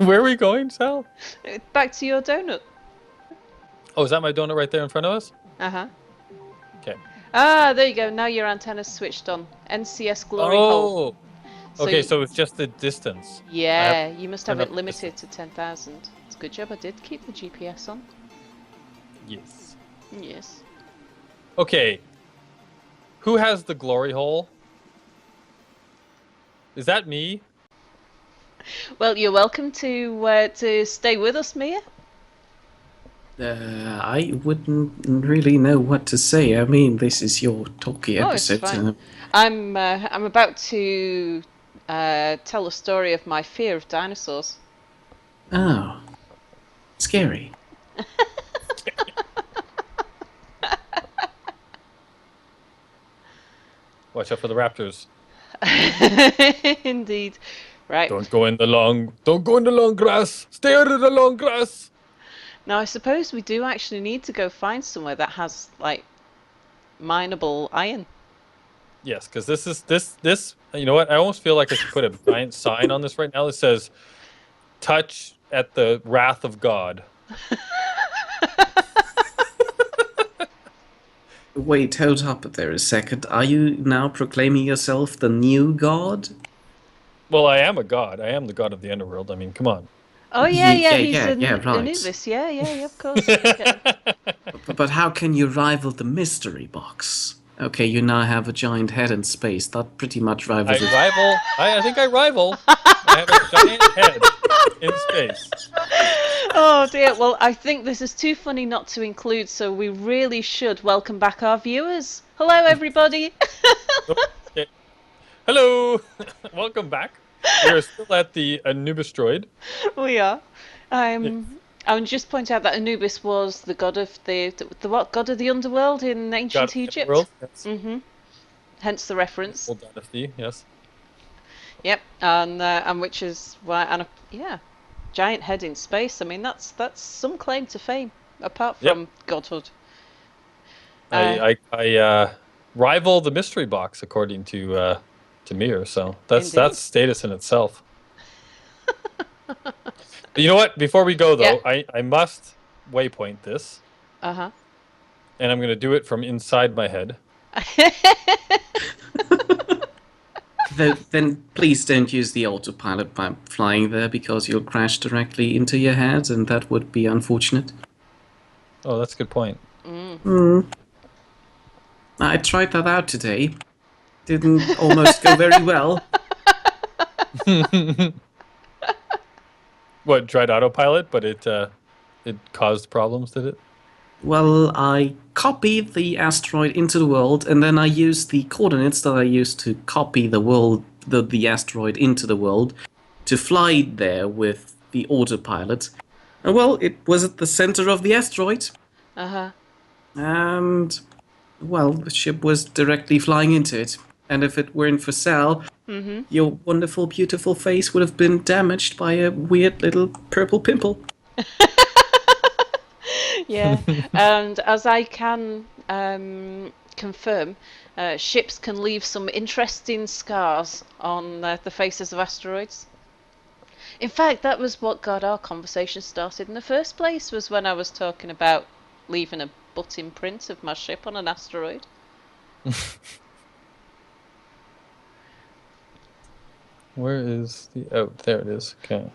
Where are we going, Sal? Back to your donut. Oh, is that my donut right there in front of us? Uh-huh. Okay. Ah, there you go. Now your antenna's switched on. NCS glory hole. Oh, So okay. So it's just the distance. I have yeah, to you must have turn it up the limited distance. to 10,000. It's a good job I did keep the GPS on. Yes. Yes. Okay. Who has the glory hole? Is that me? Well, you're welcome to stay with us, Mia. I wouldn't really know what to say. I mean, this is your talky Oh, it's episode. fine. I'm about to tell a story of my fear of dinosaurs. Oh, scary. Watch out for the raptors. Indeed. Right. Don't go in the long grass. Stay out of the long grass. Now, I suppose we do actually need to go find somewhere that has, like, mineable iron. Yes, because this. You know what? I almost feel like I should put a giant sign on this right now that says, "Touch at the wrath of God." Wait, hold up there a second. Are you now proclaiming yourself the new god? Well, I am a god. I am the god of the underworld. I mean, come on. Oh, yeah, he's Right. Anubis. Yeah, of course. Okay. But how can you rival the mystery box? Okay, you now have a giant head in space. That pretty much rivals it. I think I rival. I have a giant head in space. Oh dear, well, I think this is too funny not to include, so we really should welcome back our viewers. Hello, everybody. Okay. Hello, welcome back. We are still at the Anubistroid. We are. I would just point out that Anubis was the god of the what? God of the underworld in ancient Egypt. World. Yes. Hence the reference. Old dynasty. Yes. Yep, and which is why, and yeah, giant head in space. I mean, that's some claim to fame, apart from godhood. I rival the mystery box according to Mir. So that's status in itself. But you know what? Before we go though, I must waypoint this. Uh-huh. And I'm going to do it from inside my head. Then please don't use the autopilot by flying there, because you'll crash directly into your head, and that would be unfortunate. Oh, that's a good point. I tried that out today. Didn't almost go very well. What, tried autopilot, but it caused problems, did it? Well, I copied the asteroid into the world, and then I used the coordinates that I used to copy the asteroid into the world, to fly there with the autopilot. And well, it was at the center of the asteroid. Uh-huh. And, well, the ship was directly flying into it. And if it weren't for Sal, your wonderful, beautiful face would have been damaged by a weird little purple pimple. Yeah, and as I can confirm, ships can leave some interesting scars on the faces of asteroids. In fact, that was what got our conversation started in the first place, was when I was talking about leaving a butt imprint of my ship on an asteroid. Where is the... Oh, there it is. Okay.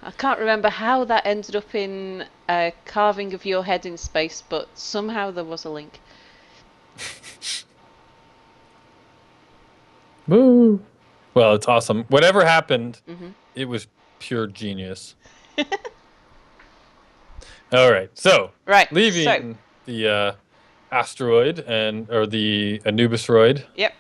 I can't remember how that ended up in a carving of your head in space, but somehow there was a link. Woo! Well, it's awesome. Whatever happened, it was pure genius. All right, so leaving the asteroid or the Anubisroid. Yep,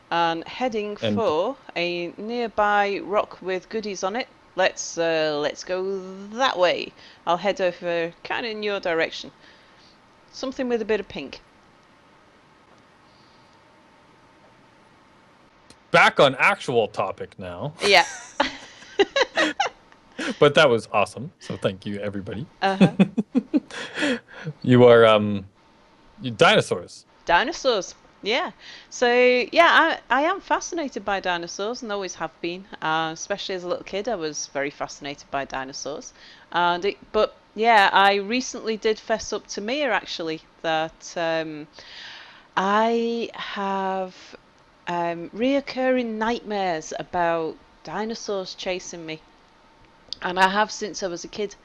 and heading for a nearby rock with goodies on it. Let's go that way. I'll head over kind of in your direction. Something with a bit of pink. Back on actual topic now. Yeah. But that was awesome. So thank you, everybody. Uh-huh. You are dinosaurs. Dinosaurs. Yeah. So yeah, I am fascinated by dinosaurs and always have been. Especially as a little kid, I was very fascinated by dinosaurs. But yeah, I recently did fess up to Mia actually that I have reoccurring nightmares about dinosaurs chasing me, and I have since I was a kid.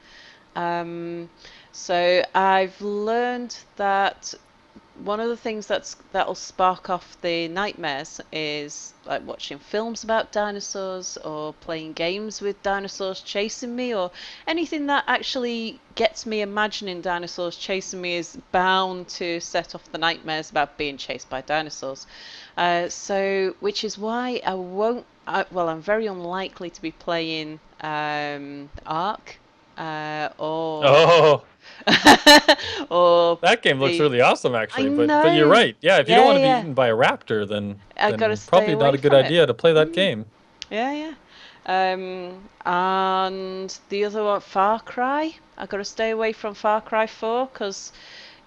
Um, so I've learned that one of the things that'll spark off the nightmares is like watching films about dinosaurs or playing games with dinosaurs chasing me, or anything that actually gets me imagining dinosaurs chasing me is bound to set off the nightmares about being chased by dinosaurs. So which is why I won't well, I'm very unlikely to be playing Ark or Oh, or that game looks the really awesome, I actually. But you're know. right. Yeah, if you don't Yeah, want to be yeah. eaten by a raptor, then I gotta stay probably not away a good from it. idea to play that game. Yeah, yeah. And the other one, Far Cry. I gotta stay away from Far Cry 4 because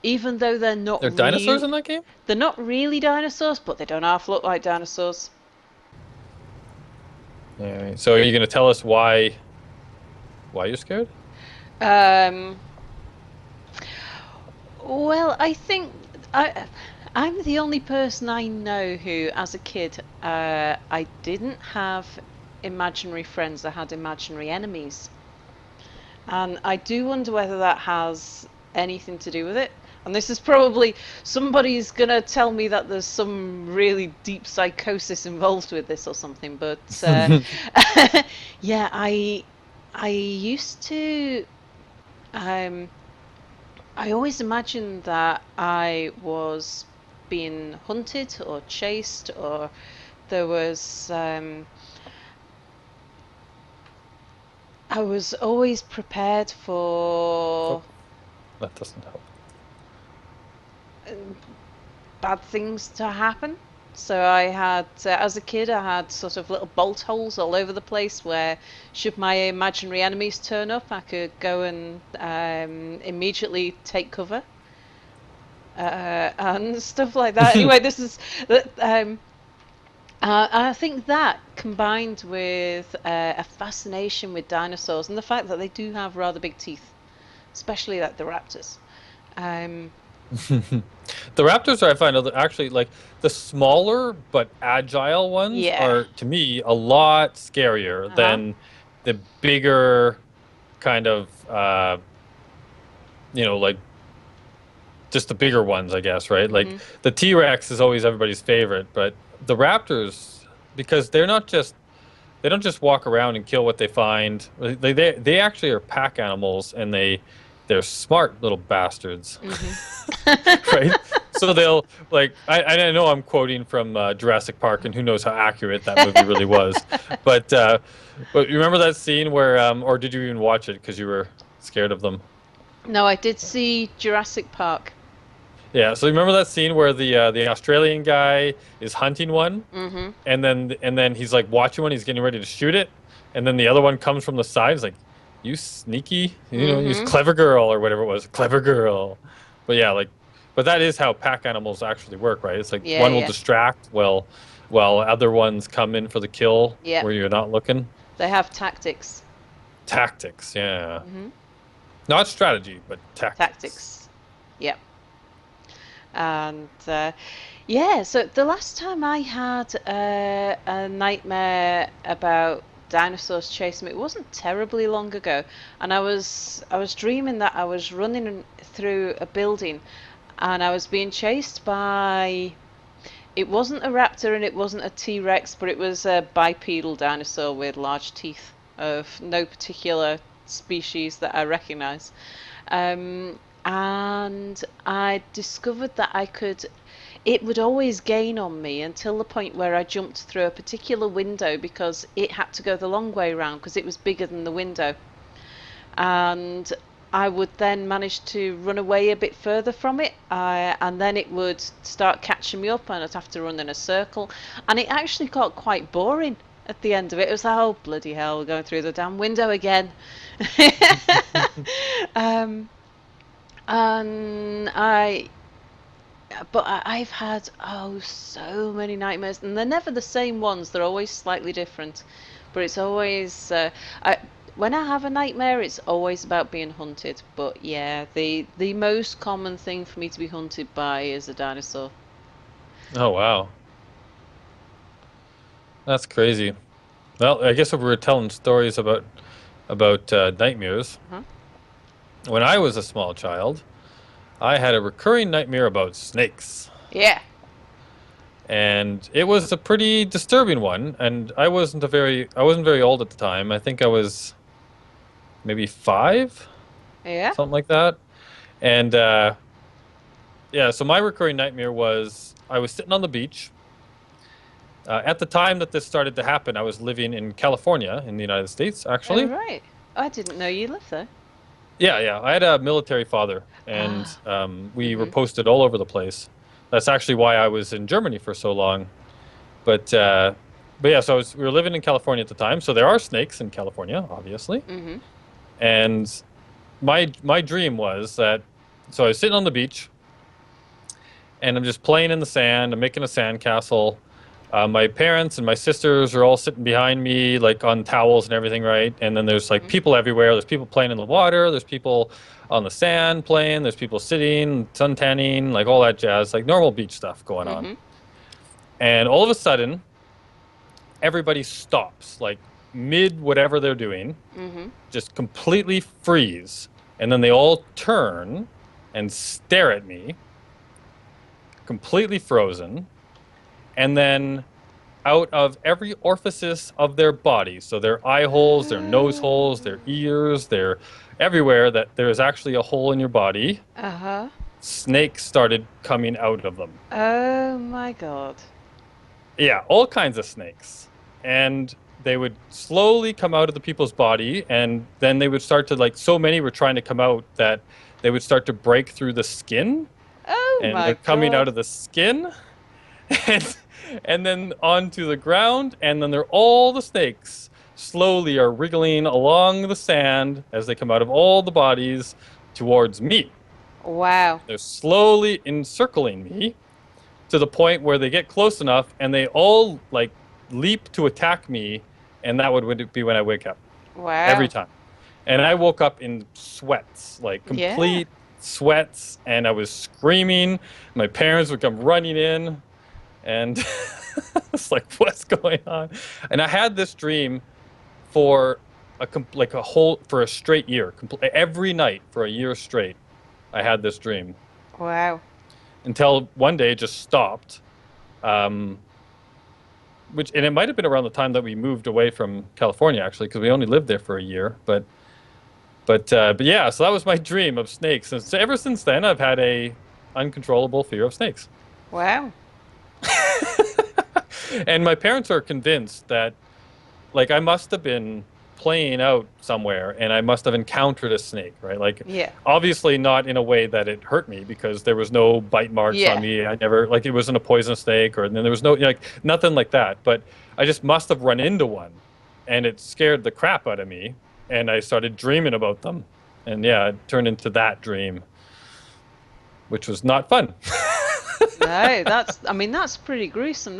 even though There are dinosaurs in that game? they're not really dinosaurs, but they don't half look like dinosaurs. All right. So are you going to tell us why you're scared? Um, well, I think I'm the only person I know who, as a kid, I didn't have imaginary friends. I had imaginary enemies. And I do wonder whether that has anything to do with it. And this is probably somebody's gonna tell me that there's some really deep psychosis involved with this or something. But yeah, I used to um, I always imagined that I was being hunted or chased, or there was I was always prepared for Oh, that doesn't help. bad things to happen. So I had, as a kid, I had sort of little bolt holes all over the place where, should my imaginary enemies turn up, I could go and immediately take cover and stuff like that. Anyway, this is I think that combined with a fascination with dinosaurs and the fact that they do have rather big teeth, especially like the raptors. Um, The raptors I find are actually like the smaller but agile ones yeah. are to me a lot scarier than the bigger kind of like just the bigger ones, I guess, right? Like the T-Rex is always everybody's favorite, but the raptors, because they don't just walk around and kill what they find. They actually are pack animals, and they're smart little bastards, right? So they'll I know I'm quoting from Jurassic Park, and who knows how accurate that movie really was, but you remember that scene where or did you even watch it because you were scared of them? No, I did see Jurassic Park. Yeah, so remember that scene where the Australian guy is hunting one, and then he's like watching one, he's getting ready to shoot it, and then the other one comes from the side, he's like, "You sneaky, you clever girl," or whatever it was, clever girl. But yeah, but that is how pack animals actually work, right? It's like one will distract while other ones come in for the kill where you're not looking. They have tactics. Tactics, yeah. Not strategy, but tactics. Tactics. Yep. And yeah, so the last time I had a nightmare about dinosaurs chasing me, it wasn't terribly long ago, and I was dreaming that I was running through a building, and I was being chased by. It wasn't a raptor and it wasn't a T-Rex, but it was a bipedal dinosaur with large teeth of no particular species that I recognize. And I discovered that it would always gain on me until the point where I jumped through a particular window because it had to go the long way round because it was bigger than the window. And I would then manage to run away a bit further from it, and then it would start catching me up and I'd have to run in a circle. And it actually got quite boring at the end of it. It was like, oh, bloody hell, we're going through the damn window again. And But I've had so many nightmares, and they're never the same ones. They're always slightly different. But it's always when I have a nightmare, it's always about being hunted. But yeah, the most common thing for me to be hunted by is a dinosaur. Oh wow, that's crazy. Well, I guess if we were telling stories about nightmares, Huh? when I was a small child, I had a recurring nightmare about snakes. Yeah. And it was a pretty disturbing one. And I wasn't very old at the time. I think I was maybe 5, Yeah. something like that. And yeah, so my recurring nightmare was I was sitting on the beach. At the time that this started to happen, I was living in California in the United States, actually. Oh, right. I didn't know you lived there. Yeah. I had a military father, and we were posted all over the place. That's actually why I was in Germany for so long. But yeah, so we were living in California at the time. So there are snakes in California, obviously. Mm-hmm. And my dream was that, so I was sitting on the beach, and I'm just playing in the sand. I'm making a sandcastle. My parents and my sisters are all sitting behind me, like on towels and everything, right? And then there's like people everywhere. There's people playing in the water. There's people on the sand playing. There's people sitting, sun tanning, like all that jazz, like normal beach stuff going on. And all of a sudden, everybody stops, like mid whatever they're doing, just completely freeze. And then they all turn and stare at me, completely frozen. And then out of every orifice of their body, so their eye holes, their nose holes, their ears, their everywhere that there is actually a hole in your body, snakes started coming out of them. Oh my God. Yeah, all kinds of snakes. And they would slowly come out of the people's body, and then they would start to, like, so many were trying to come out that they would start to break through the skin. Oh and my they're coming God. out of the skin. And then onto the ground, and then all the snakes slowly are wriggling along the sand as they come out of all the bodies towards me. Wow. They're slowly encircling me to the point where they get close enough, and they all like leap to attack me, and that would be when I wake up. Wow. Every time. And I woke up in sweats, like complete sweats, and I was screaming. My parents would come running in. And it's like, what's going on? And I had this dream for for a straight year, every night for a year straight. I had this dream. Wow. Until one day it just stopped. And it might have been around the time that we moved away from California, actually, because we only lived there for a year. But yeah, so that was my dream of snakes. And so ever since then, I've had a uncontrollable fear of snakes. Wow. And my parents are convinced that, like, I must have been playing out somewhere and I must have encountered a snake, right? Like, obviously not in a way that it hurt me, because there was no bite marks on me. I never, like, it wasn't a poisonous snake, or then there was no, like, nothing like that. But I just must have run into one, and it scared the crap out of me, and I started dreaming about them. And yeah, it turned into that dream, which was not fun. No, that's pretty gruesome.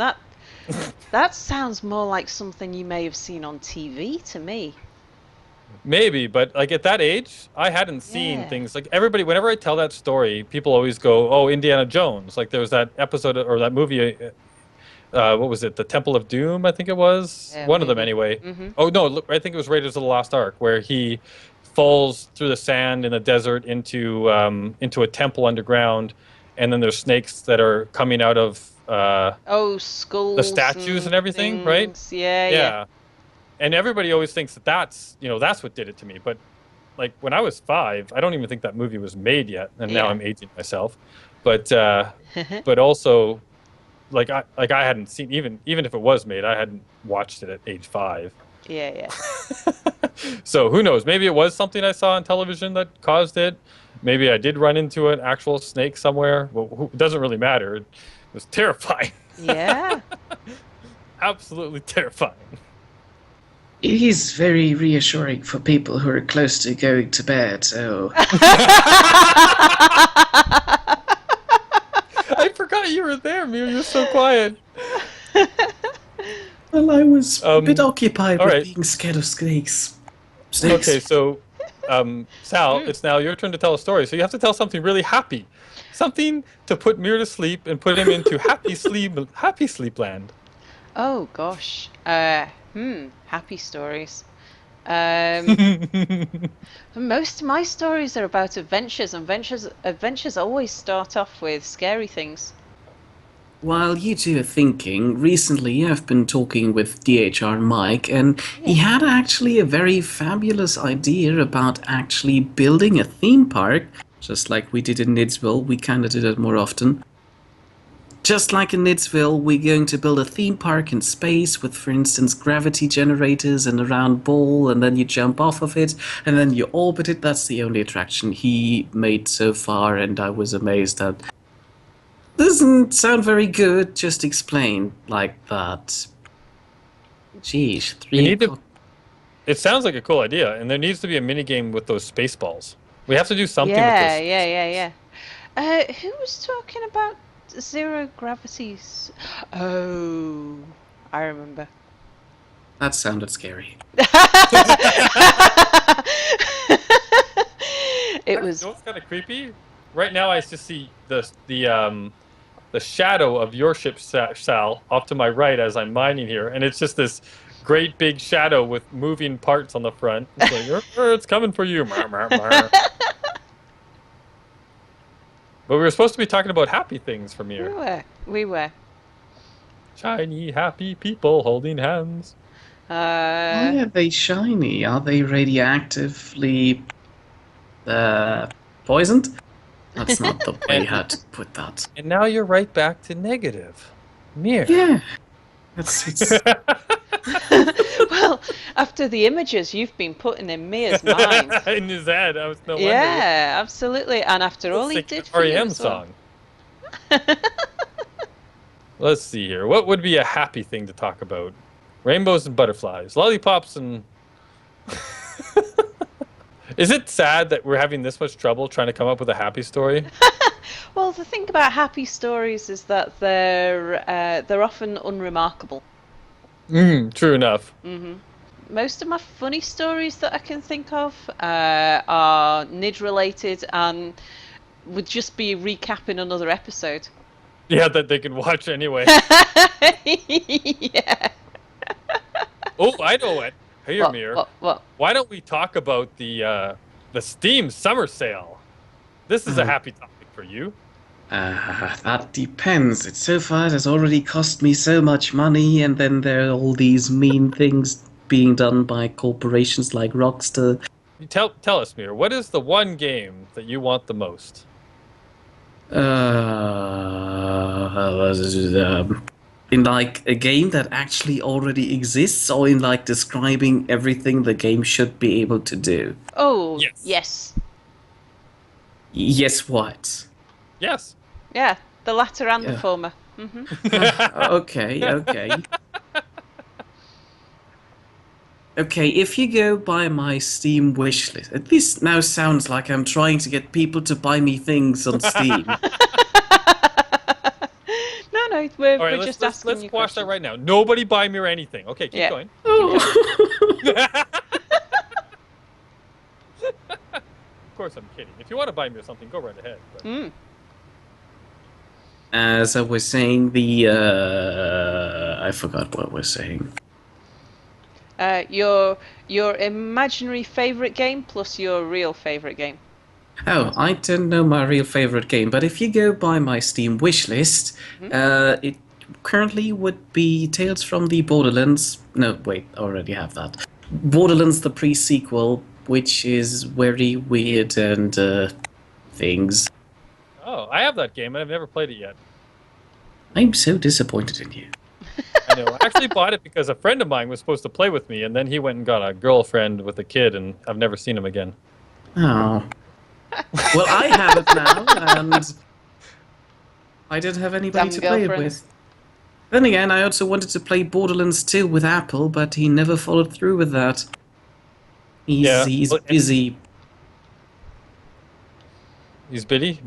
That sounds more like something you may have seen on TV to me. Maybe, but like at that age, I hadn't seen things like everybody. Whenever I tell that story, people always go, "Oh, Indiana Jones!" Like there was that episode or that movie. What was it? The Temple of Doom, I think it was. One of them, anyway. Oh no, I think it was Raiders of the Lost Ark, where he falls through the sand in the desert into a temple underground, and then there's snakes that are coming out of skulls, the statues and everything, right? Yeah. And everybody always thinks that that's what did it to me. But like when I was 5, I don't even think that movie was made yet, and now I'm aging myself. But but also, like I hadn't seen, even if it was made, I hadn't watched it at age 5. Yeah. So who knows? Maybe it was something I saw on television that caused it. Maybe I did run into an actual snake somewhere. Well, it doesn't really matter. It was terrifying. Yeah. Absolutely terrifying. It is very reassuring for people who are close to going to bed, so... I were there, Mir. You're so quiet. Well, I was a bit occupied all with right. being scared of snakes. Okay, so Sal, it's now your turn to tell a story. So you have to tell something really happy, something to put Mir to sleep and put him into happy sleep land. Oh gosh. Happy stories. Most of my stories are about adventures, and adventures always start off with scary things. While you two are thinking, recently I've been talking with DHR Mike, and he had actually a very fabulous idea about actually building a theme park, just like we did in Nidsville. We kind of do that more often. Just like in Nidsville, we're going to build a theme park in space with, for instance, gravity generators and a round ball, and then you jump off of it, and then you orbit it. That's the only attraction he made so far, and I was amazed that doesn't sound very good. Just explain like that. Jeez, It sounds like a cool idea, and there needs to be a mini game with those space balls. We have to do something with Yeah, those. yeah. Who was talking about zero gravities? Oh, I remember. That sounded scary. It was. You know what's kind of creepy? Right now, I just see the shadow of your ship, Sal, off to my right as I'm mining here, and it's just this great big shadow with moving parts on the front. It's like, it's coming for you. Mar, mar, mar. But we were supposed to be talking about happy things from here. We were. Shiny, happy people holding hands. Why are they shiny? Are they radioactively poisoned? That's not the way how to put that. And now you're right back to negative. Mir. Yeah. It's Well, after the images you've been putting in Mia's mind. In his head, I was no wonder. Yeah, absolutely. And after all he did for you REM as well. song. Let's see here. What would be a happy thing to talk about? Rainbows and butterflies, lollipops and... Is it sad that we're having this much trouble trying to come up with a happy story? Well, the thing about happy stories is that they're often unremarkable. True enough. Most of my funny stories that I can think of are NID related and would just be recapping another episode. Yeah, that they can watch anyway. Yeah. Oh, I know it. Here, What, Mir. what? Why don't we talk about the Steam summer sale? This is a happy topic for you. that depends. So far, it has already cost me so much money, and then there are all these mean things being done by corporations like Rockstar. Tell us, Mir, what is the one game that you want the most? In like a game that actually already exists, or in like describing everything the game should be able to do? Oh, Yes. yes. Yes, what? Yes. Yeah, the latter and the Yeah. former. Okay. Okay, if you go by my Steam wishlist, this now sounds like I'm trying to get people to buy me things on Steam. No, we're All right, just let's asking you squash that questions. right now. Nobody buy Mir anything. Okay, keep Yeah. going. Of course, I'm kidding. If you want to buy Mir something, go right ahead. But... As I was saying, I forgot what we're saying. Your imaginary favorite game plus your real favorite game. Oh, I don't know my real favorite game, but if you go by my Steam wishlist, it currently would be Tales from the Borderlands. No, wait, I already have that. Borderlands, the pre-sequel, which is very weird and things. Oh, I have that game, and I've never played it yet. I'm so disappointed in you. I know. I actually bought it because a friend of mine was supposed to play with me, and then he went and got a girlfriend with a kid, and I've never seen him again. Oh. Well, I have it now, and I didn't have anybody Damn to play it girlfriend. with. Then again, I also wanted to play Borderlands 2 with Apple, but he never followed through with that. He's busy. He's busy?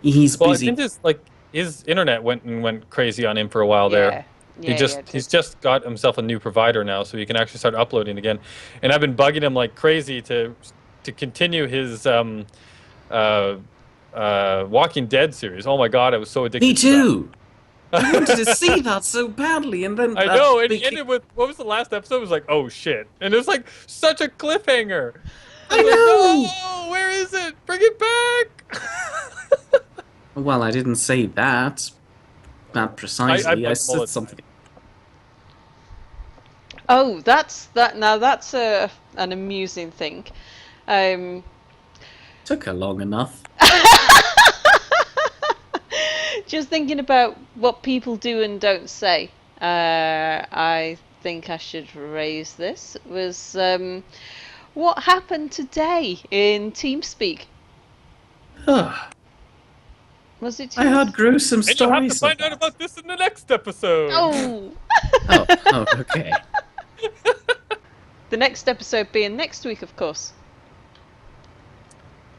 He's Well, busy. I think his internet went crazy on him for a while there. He's just got himself a new provider now, so he can actually start uploading again. And I've been bugging him like crazy to continue his Walking Dead series. Oh my God, I was so addicted. Me too. To I wanted to see that so badly, and then I know, and it ended with, what was the last episode? It was like, oh shit, and it was like such a cliffhanger. I know. Like, no, where is it? Bring it back. Well, I didn't say that. Not precisely. I said something. Oh, that's that. Now that's an amusing thing. Took her long enough. Just thinking about what people do and don't say. I think I should raise this. Was what happened today in TeamSpeak? Was it? I heard gruesome stories. And you'll have to find out about this in the next episode. Oh. oh, okay. The next episode being next week, of course.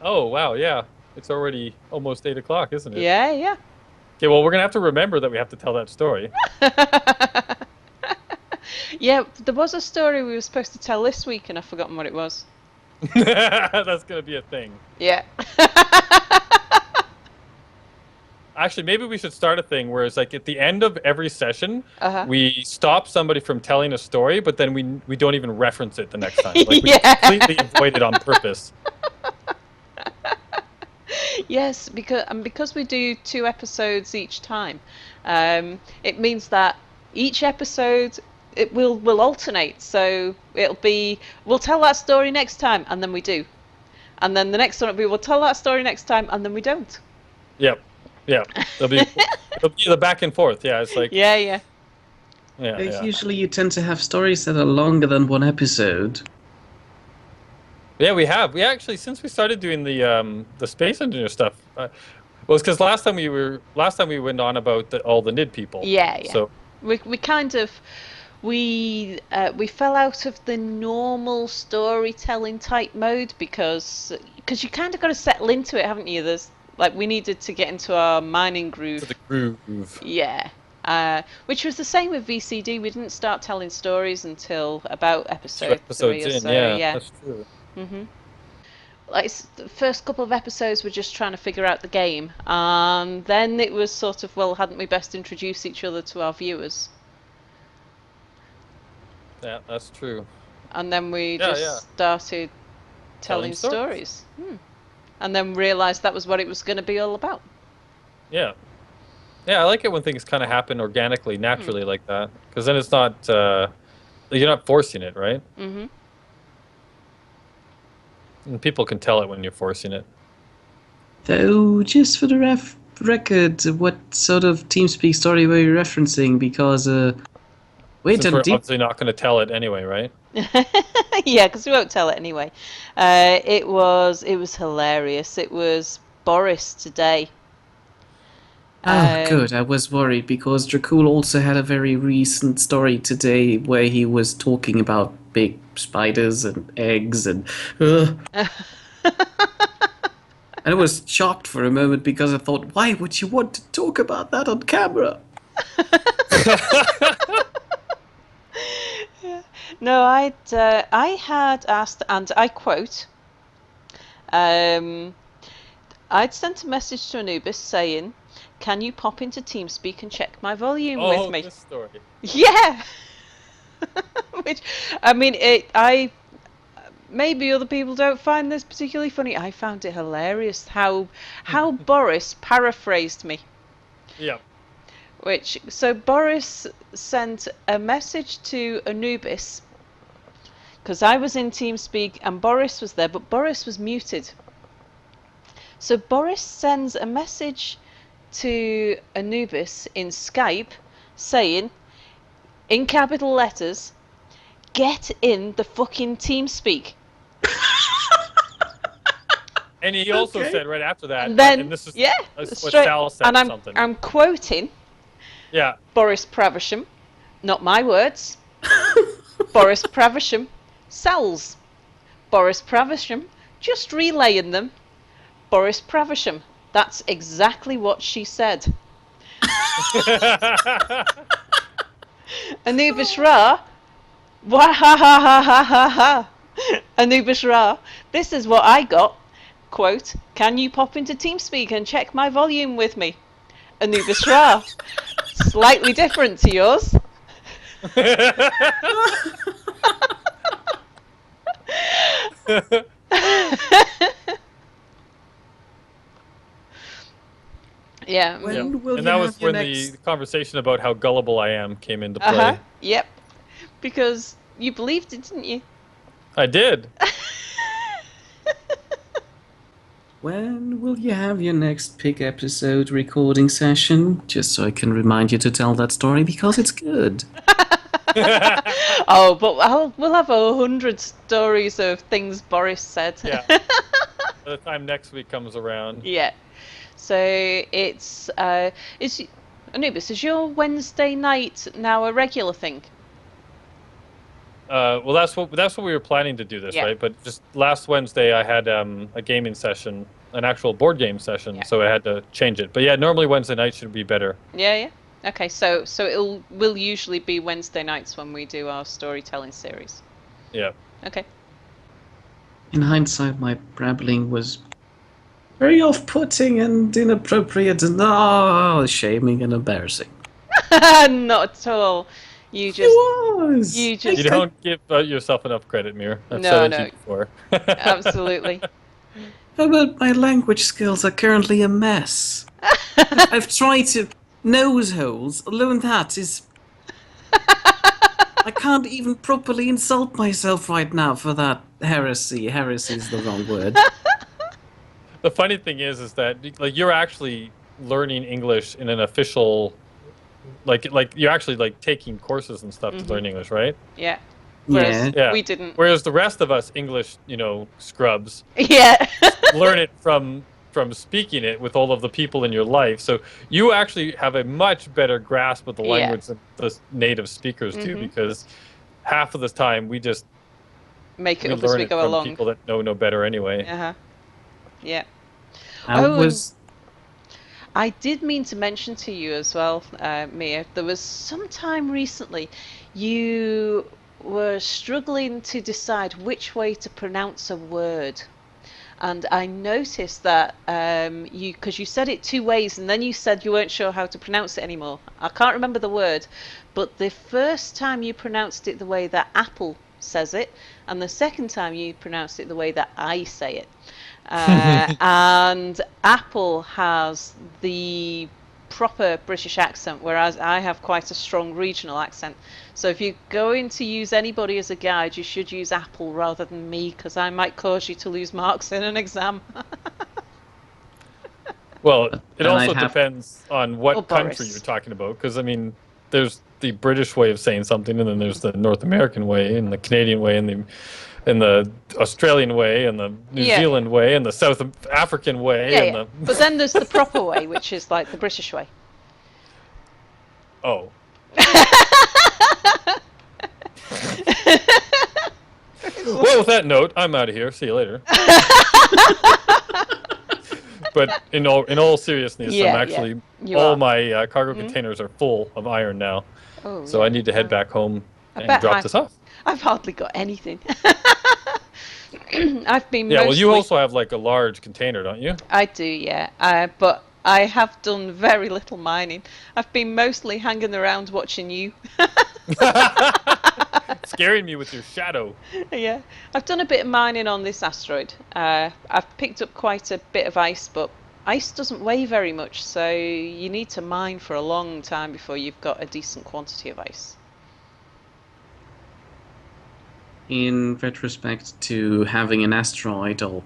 Oh wow, yeah. It's already almost 8 o'clock, isn't it? Yeah, yeah. Okay, well, we're gonna have to remember that we have to tell that story. Yeah, there was a story we were supposed to tell this week, and I've forgotten what it was. That's gonna be a thing. Yeah. Actually, maybe we should start a thing where it's like at the end of every session, we stop somebody from telling a story, but then we don't even reference it the next time. Like we completely avoid it on purpose. Yes, because we do 2 episodes each time, it means that each episode it will alternate. So it'll be we'll tell that story next time, and then we do, and then the next one will be we'll tell that story next time, and then we don't. Yep. Yeah, it'll be the back and forth. Yeah, it's like yeah. Usually, you tend to have stories that are longer than 1 episode. Yeah, we have. We actually, since we started doing the space engineer stuff, well, it's because last time we went on about all the NID people. Yeah. So we kind of we fell out of the normal storytelling type mode because you kind of got to settle into it, haven't you? There's like we needed to get into our mining groove. To the groove. Yeah. Which was the same with VCD. We didn't start telling stories until about episode 3 or so. Yeah, that's true. Like the first couple of episodes were just trying to figure out the game, and then it was sort of, well, hadn't we best introduce each other to our viewers? Yeah, that's true. And then we started telling stories. And then realised that was what it was going to be all about. Yeah. Yeah, I like it when things kind of happen organically, naturally like that. Because then it's not, you're not forcing it, right? Mm-hmm. And people can tell it when you're forcing it. Though, just for the record, what sort of TeamSpeak story were you referencing? Because, Since we're obviously not going to tell it anyway, right? Yeah, because we won't tell it anyway. It was hilarious. It was Boris today. Oh, good. I was worried because Dracul also had a very recent story today where he was talking about big spiders and eggs and... And I was shocked for a moment because I thought, why would you want to talk about that on camera? No, I had asked, and I quote, I'd sent a message to Anubiz saying, "Can you pop into TeamSpeak and check my volume with me?" Oh, this story. Yeah. Which, I mean, maybe other people don't find this particularly funny. I found it hilarious how Boris paraphrased me. Yeah. So Boris sent a message to Anubiz because I was in TeamSpeak and Boris was there, but Boris was muted. So Boris sends a message to Anubiz in Skype saying, in capital letters, "Get in the fucking TeamSpeak." And he also said right after that, and then, and this is what straight, Sal said and something. I'm quoting Boris Pravasham, not my words. Boris Pravasham, Sal's. Boris Pravasham, just relaying them. Boris Pravasham, that's exactly what she said. AnubizRa, wah ha ha ha ha ha ha. AnubizRa, this is what I got. Quote, can you pop into TeamSpeak and check my volume with me? AnubizRa, slightly different to yours. Yeah. When will and you that have was your when next... the conversation about how gullible I am came into play. Yep. Because you believed it, didn't you? I did. When will you have your next pig episode recording session? Just so I can remind you to tell that story because it's good. Oh, but we'll have 100 stories of things Boris said. Yeah. By the time next week comes around. Yeah. So it's Anubis, is your Wednesday night now a regular thing? Well, that's what we were planning to do this, Yeah. right? But just last Wednesday, I had a gaming session, an actual board game session, Yeah. so I had to change it. But yeah, normally Wednesday night should be better. Yeah. Okay, so will usually be Wednesday nights when we do our storytelling series. Yeah. Okay. In hindsight, my brabbling was very off-putting and inappropriate and shaming and embarrassing. Not at all. You just. It was. You just. You don't give yourself enough credit, Mir. I've No, said it no. to you before. Absolutely. But my language skills are currently a mess. I've tried to nose holes. Alone that is. I can't even properly insult myself right now for that heresy. Heresy is the wrong word. The funny thing is that like you're actually learning English in an official, like you're actually like taking courses and stuff to learn English, right? Yeah. Whereas Yeah. we didn't. Whereas the rest of us English, scrubs, Yeah. learn it from speaking it with all of the people in your life. So you actually have a much better grasp of the language than the native speakers do, because half of the time we just make it up as we go from along. people that know no better anyway. Yeah. I did mean to mention to you as well, Mia, there was some time recently you were struggling to decide which way to pronounce a word. And I noticed that because you said it two ways and then you said you weren't sure how to pronounce it anymore. I can't remember the word, but the first time you pronounced it the way that Apple says it, and the second time you pronounced it the way that I say it. And Apple has the proper British accent, whereas I have quite a strong regional accent. So if you're going to use anybody as a guide, you should use Apple rather than me, because I might cause you to lose marks in an exam. Well, it also depends on what country Boris. you're talking about, because I mean, there's the British way of saying something, and then there's the North American way, and the Canadian way, and the Australian way, and the New Zealand way, and the South African way, and the... But then there's the proper way, which is like the British way. Oh. Well, with that note, I'm out of here. See you later. But in all seriousness, I'm actually all my cargo containers are full of iron now, so I need to head back home and drop this off. I've hardly got anything. I've been well, you also have like a large container, don't you? I do, yeah. But I have done very little mining. I've been mostly hanging around watching you. Scaring me with your shadow. Yeah, I've done a bit of mining on this asteroid. I've picked up quite a bit of ice, but ice doesn't weigh very much, so you need to mine for a long time before you've got a decent quantity of ice. In retrospect to having an asteroid, or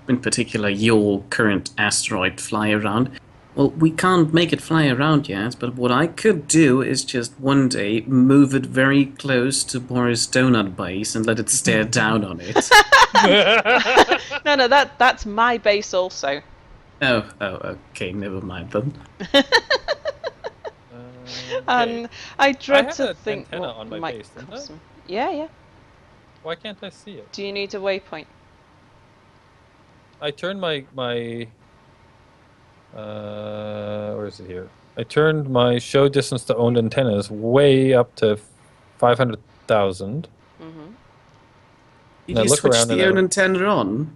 in particular your current asteroid, fly around, well, we can't make it fly around yet, but what I could do is just one day move it very close to Boris' donut base and let it stare down on it. No, that's my base also. Oh, okay, never mind then. And I dread to an think antenna what on my might base, didn't I? cause them. Yeah. Why can't I see it? Do you need a waypoint? I turned my where is it here? I turned my show distance to owned antennas way up to 500,000. Did you switch the own antenna on?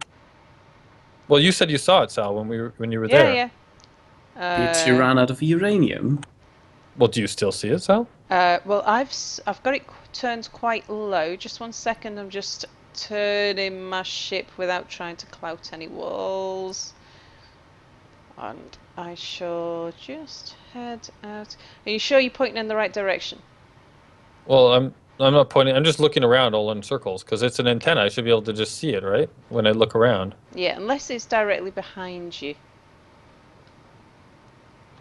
Well, you said you saw it, Sal, when you were Yeah, there. yeah. Did you run out of uranium? Well, do you still see it, Sal? Well, I've got it turned quite low. Just one second. I'm just turning my ship without trying to clout any walls. And I shall just head out. Are you sure you're pointing in the right direction? Well, I'm not pointing. I'm just looking around all in circles because it's an antenna. I should be able to just see it, right? When I look around. Yeah, unless it's directly behind you.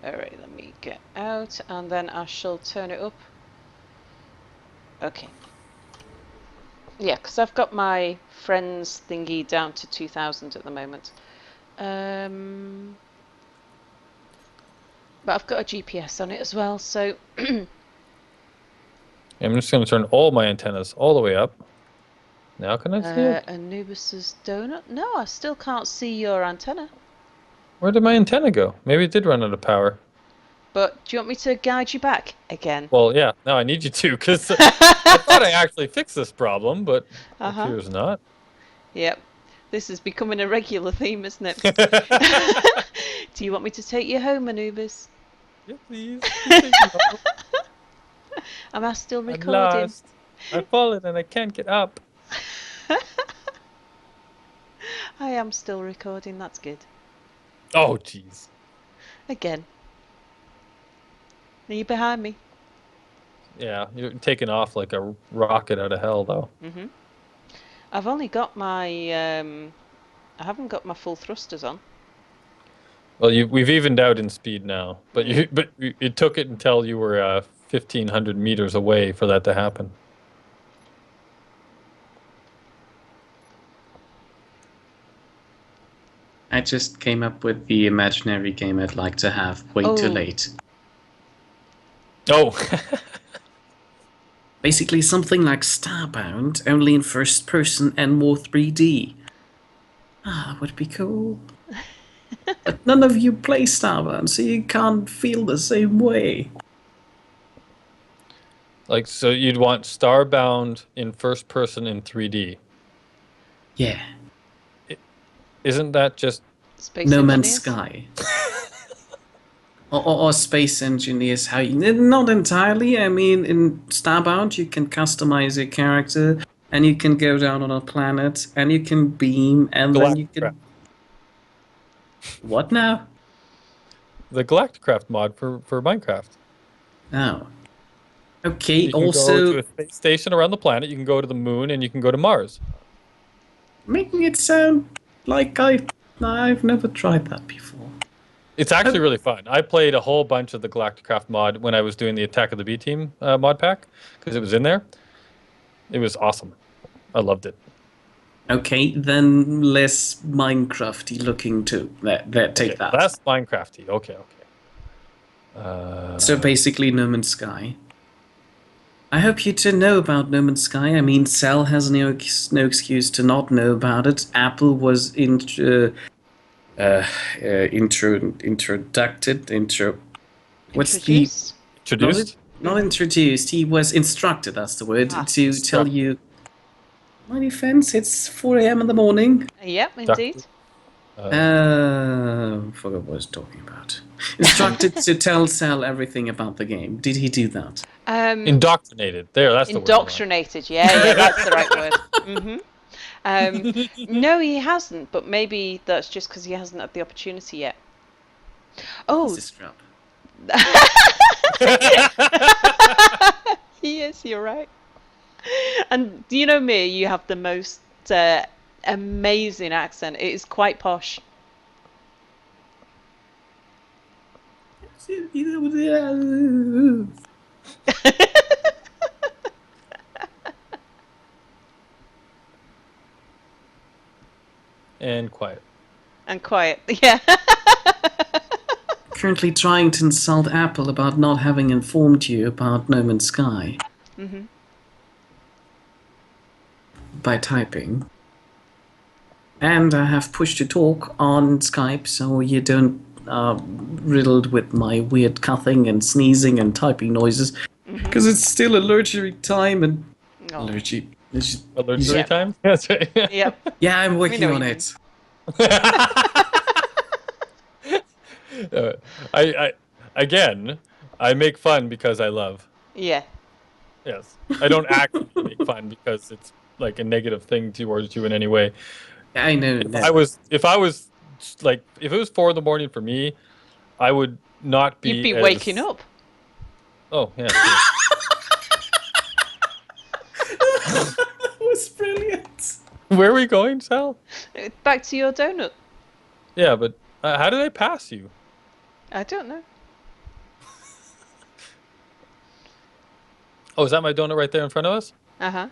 Alright, let me get out and then I shall turn it up. Okay. Yeah, because I've got my friends thingy down to 2000 at the moment. But I've got a GPS on it as well, so... I'm just going to turn all my antennas all the way up. Now can I see it? Anubiz's donut? No, I still can't see your antenna. Where did my antenna go? Maybe it did run out of power. But do you want me to guide you back again? Well, yeah. No, I need you to, because I thought I actually fixed this problem, but it appears not. Yep. This is becoming a regular theme, isn't it? Do you want me to take you home, Anubiz? Yeah, please. Please take me home. Am I still I'm recording? lost. I've fallen and I can't get up. I am still recording, that's good. Oh, jeez. Again. Are you behind me? Yeah, you're taking off like a rocket out of hell, though. I've only got my... I haven't got my full thrusters on. Well, we've evened out in speed now, but it took it until you were 1,500 meters away for that to happen. I just came up with the imaginary game I'd like to have. Way too late. Oh. Basically something like Starbound, only in first person and more 3D. Ah, that would be cool. But none of you play Starbound, so you can't feel the same way. Like, so you'd want Starbound in first person in 3D. Yeah. Isn't that just Space No Engineers? Man's Sky? or Space Engineers? How not entirely. I mean, in Starbound, you can customize your character, and you can go down on a planet, and you can beam, and then you can. What now? The Galacticraft mod for Minecraft. Oh. Okay. You can also, go to a space station around the planet. You can go to the moon, and you can go to Mars. making it sound like I've never tried that before. It's actually really fun. I played a whole bunch of the Galacticraft mod when I was doing the Attack of the B-Team mod pack, because it was in there. It was awesome. I loved it. Okay, then less Minecrafty looking too. Take that. That's Minecrafty. Okay. So basically, No Man's Sky. I hope you two know about No Man's Sky. I mean, Sal has no excuse to not know about it. Apple was introduced. Not introduced. He was instructed. That's the word to tell you. My defense, it's 4 a.m. in the morning. Yep, indeed. Forgot what I was talking about. Instructed to tell Sal everything about the game. Did he do that? Indoctrinated. There, that's the word. Indoctrinated, yeah, that's the right word. No, he hasn't, but maybe that's just because he hasn't had the opportunity yet. Oh. This is Yes, you're right. And do you know me? You have the most amazing accent. It is quite posh. And quiet. And quiet, yeah. Currently trying to insult Apple about not having informed you about No Man's Sky. By typing. And I have push to talk on Skype, so you don't riddled with my weird coughing and sneezing and typing noises because it's still allergy time and Oh. allergy. Allergy time? That's right. Yep. Yeah, I'm working know on what you it. I make fun because I love. Yeah. Yes. I don't actually make fun because it's like a negative thing towards you in any way. I know. If it was 4 a.m. for me, I would not be. You'd be waking up. Oh yeah. That was brilliant. Where are we going, Sal? Back to your donut. Yeah, but how did I pass you? I don't know. Oh, is that my donut right there in front of us? Uh-huh.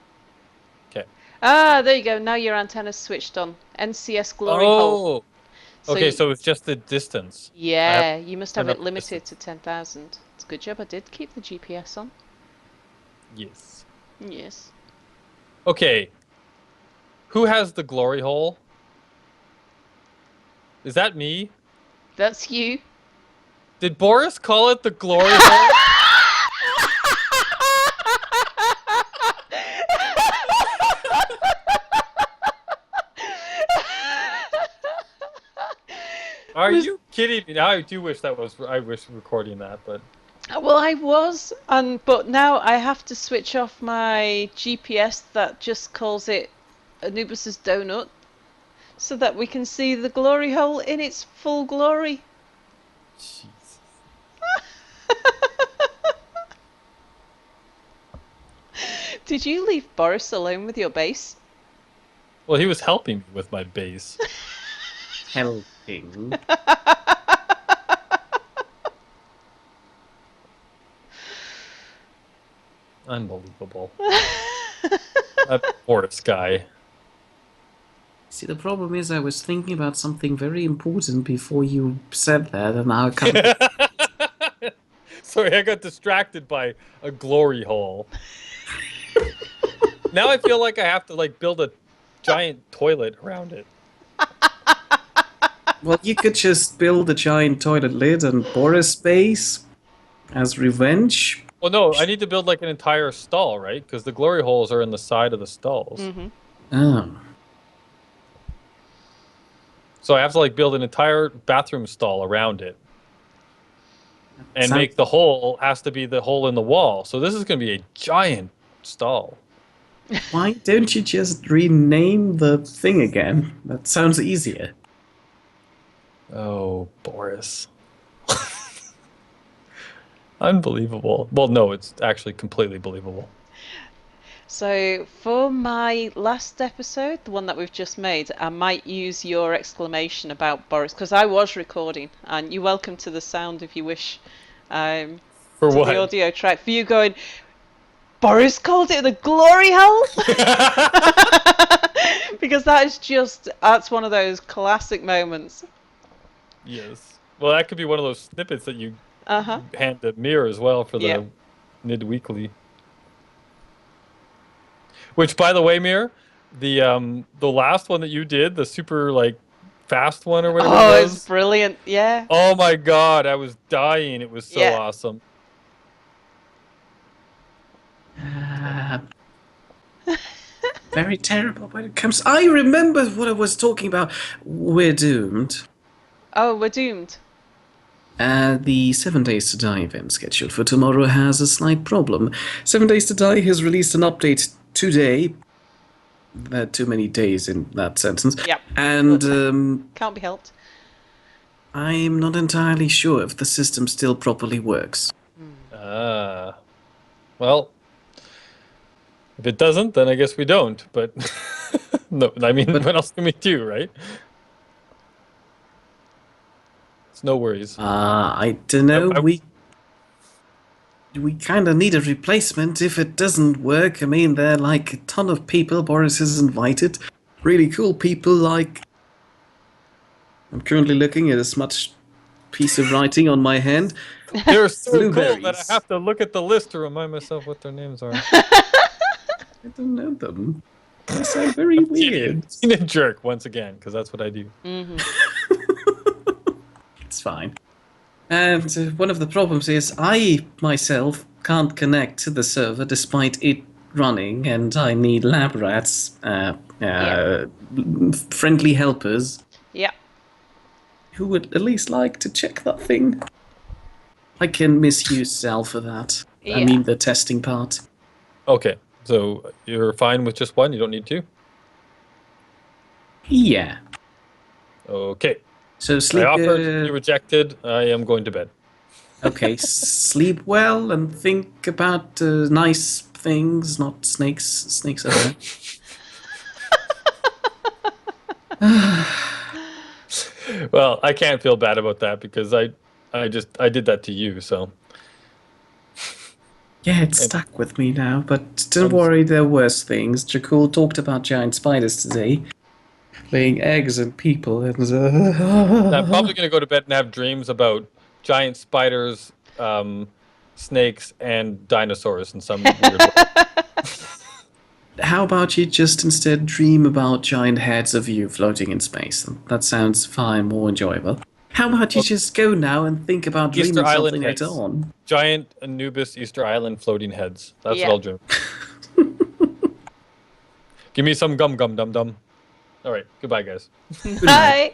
Okay. Ah, there you go. Now your antenna's switched on. NCS glory hole. Okay, so it's just the distance. Yeah, you must have turn it up the limited to 10,000. It's a good job I did keep the GPS on. Yes. Yes. Okay. Who has the glory hole? Is that me? That's you. Did Boris call it the glory hole? Are you kidding me? Now I do wish I wish recording that, but Well, I was, but now I have to switch off my GPS that just calls it Anubiz's donut, so that we can see the glory hole in its full glory. jeez. Did you leave Boris alone with your base? Well, he was helping me with my base. Helping. Unbelievable. That Boris guy. See, the problem is I was thinking about something very important before you said that, and now I can't. Sorry, I got distracted by a glory hole. Now I feel like I have to build a giant toilet around it. Well, you could just build a giant toilet lid on Boris' base as revenge. Well, no, I need to build an entire stall, right? Because the glory holes are in the side of the stalls. Mm-hmm. Oh. So I have to build an entire bathroom stall around it. And make the hole has to be the hole in the wall. So this is going to be a giant stall. Why don't you just rename the thing again? That sounds easier. Oh, Boris. Unbelievable. Well, no, it's actually completely believable. So for my last episode, the one that we've just made, I might use your exclamation about Boris, because I was recording, and you're welcome to the sound if you wish. For to what? the audio track for you going, Boris called it the glory hole? Because that's one of those classic moments. Yes. Well, that could be one of those snippets that you Uh-huh. hand to Mir as well for the Yep. mid-weekly. Which, by the way, Mir, the last one that you did, the super fast one or whatever Oh, it was. it's brilliant, yeah. Oh my god, I was dying. It was so Yeah. awesome. Very terrible when it comes. I remember what I was talking about. We're doomed. Oh, we're doomed. The 7 Days to Die event scheduled for tomorrow has a slight problem. 7 Days to Die has released an update today. There are too many days in that sentence. Yep. And Can't be helped. I'm not entirely sure if the system still properly works. Well, if it doesn't, then I guess we don't. But no, I mean, what else can we do, right? It's no worries. I don't know. We kind of need a replacement if it doesn't work. I mean, there are a ton of people Boris has invited. Really cool people I'm currently looking at a smudged piece of writing on my hand. They're so cool Blueberries. that I have to look at the list to remind myself what their names are. I don't know them. They sound very weird. Being a jerk once again, because that's what I do. Mm-hmm. It's fine. And one of the problems is I myself can't connect to the server despite it running, and I need lab rats, friendly helpers, Yeah. who would at least like to check that thing. I can misuse Sal for that. I Yeah. mean the testing part. Okay, so you're fine with just one? You don't need two? Yeah. Okay. So I sleep. offered, you rejected. I am going to bed. Okay, sleep well and think about nice things, not snakes. Snakes are bad. Well, I can't feel bad about that because I did that to you, so. Yeah, it's stuck with me now, but don't worry, there are worse things. Jakul talked about giant spiders today, laying eggs and people, and I'm probably going to go to bed and have dreams about giant spiders, snakes, and dinosaurs in some weird way. How about you just instead dream about giant heads of you floating in space? That sounds far more enjoyable. How about you just go now and think about dreaming Easter Island something heads. later on? Giant Anubis Easter Island floating heads. That's Yeah. what I'll dream. Give me some gum dum dum. All right. Goodbye, guys. Bye.